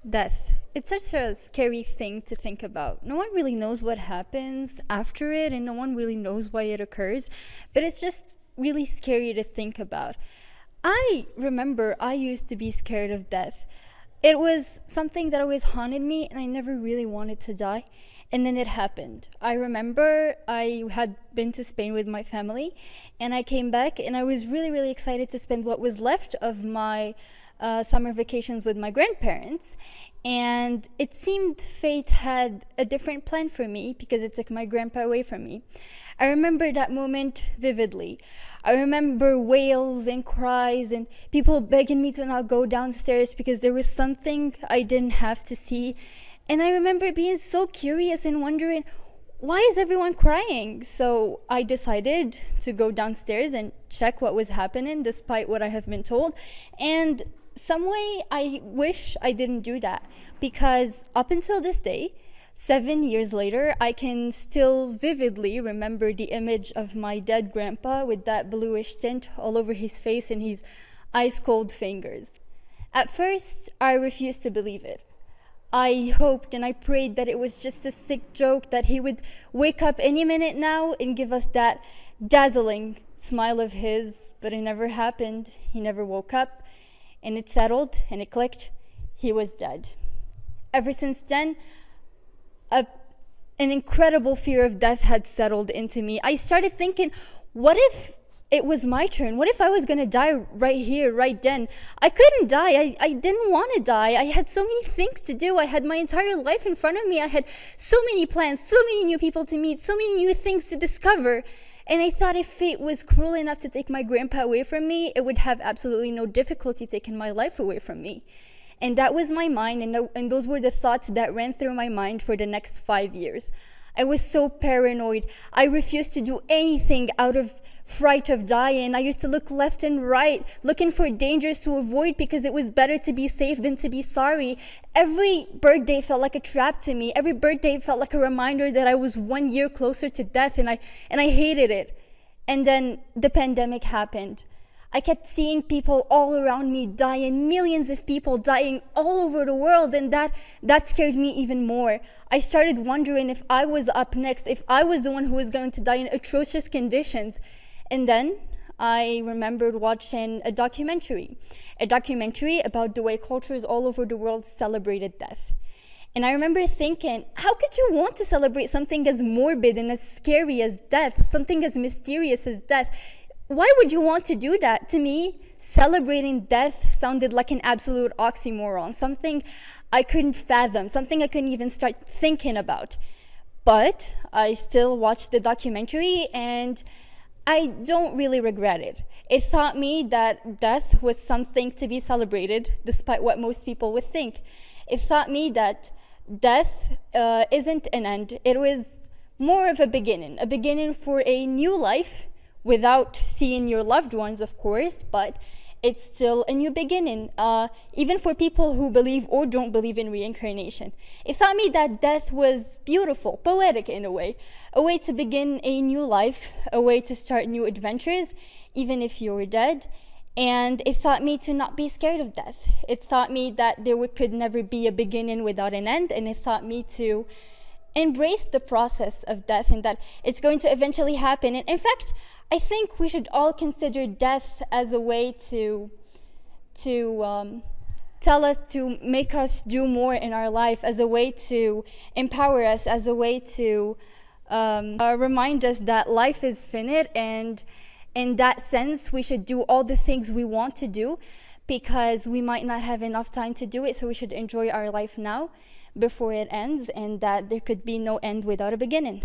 Death. It's such a scary thing to think about. No one really knows what happens after it, and no one really knows why it occurs, but it's just really scary to think about. I remember I used to be scared of death. It was something that always haunted me, and I never really wanted to die. And then it happened. I remember I had been to Spain with my family, and I came back, and I was really, really excited to spend what was left of my summer vacations with my grandparents. And it seemed fate had a different plan for me because it took my grandpa away from me. I remember that moment vividly. I remember wails and cries and people begging me to not go downstairs because there was something I didn't have to see. And I remember being so curious and wondering, why is everyone crying? So I decided to go downstairs and check what was happening despite what I have been told. And some way I wish I didn't do that, because up until this day, 7 years later, I can still vividly remember the image of my dead grandpa with that bluish tint all over his face and his ice cold fingers. At first, I refused to believe it. I hoped and I prayed that it was just a sick joke, that he would wake up any minute now and give us that dazzling smile of his, but it never happened. He never woke up, and it settled and it clicked. He was dead. Ever since then, an incredible fear of death had settled into me. I started thinking, what if it was my turn? What if I was going to die right here, right then? I couldn't die. I didn't want to die. I had so many things to do. I had my entire life in front of me. I had so many plans, so many new people to meet, so many new things to discover. And I thought if fate was cruel enough to take my grandpa away from me, it would have absolutely no difficulty taking my life away from me. And that was my mind, and those were the thoughts that ran through my mind for the next 5 years. I was so paranoid. I refused to do anything out of fright of dying. I used to look left and right, looking for dangers to avoid because it was better to be safe than to be sorry. Every birthday felt like a trap to me. Every birthday felt like a reminder that I was 1 year closer to death, and I hated it. And then the pandemic happened. I kept seeing people all around me dying, millions of people dying all over the world, and that scared me even more. I started wondering if I was up next, if I was the one who was going to die in atrocious conditions. And then I remembered watching a documentary about the way cultures all over the world celebrated death. And I remember thinking, how could you want to celebrate something as morbid and as scary as death, something as mysterious as death? Why would you want to do that? To me, celebrating death sounded like an absolute oxymoron, something I couldn't fathom, something I couldn't even start thinking about. But I still watched the documentary, and I don't really regret it. It taught me that death was something to be celebrated, despite what most people would think. It taught me that death isn't an end. It was more of a beginning for a new life, without seeing your loved ones, of course, but it's still a new beginning, even for people who believe or don't believe in reincarnation. It taught me that death was beautiful, poetic in a way to begin a new life, a way to start new adventures, even if you're dead. And it taught me to not be scared of death. It taught me that could never be a beginning without an end, and it taught me to embrace the process of death and that it's going to eventually happen. And in fact, I think we should all consider death as a way to tell us, to make us do more in our life, as a way to empower us, as a way to remind us that life is finite, and in that sense, we should do all the things we want to do because we might not have enough time to do it, so we should enjoy our life now before it ends, and that there could be no end without a beginning.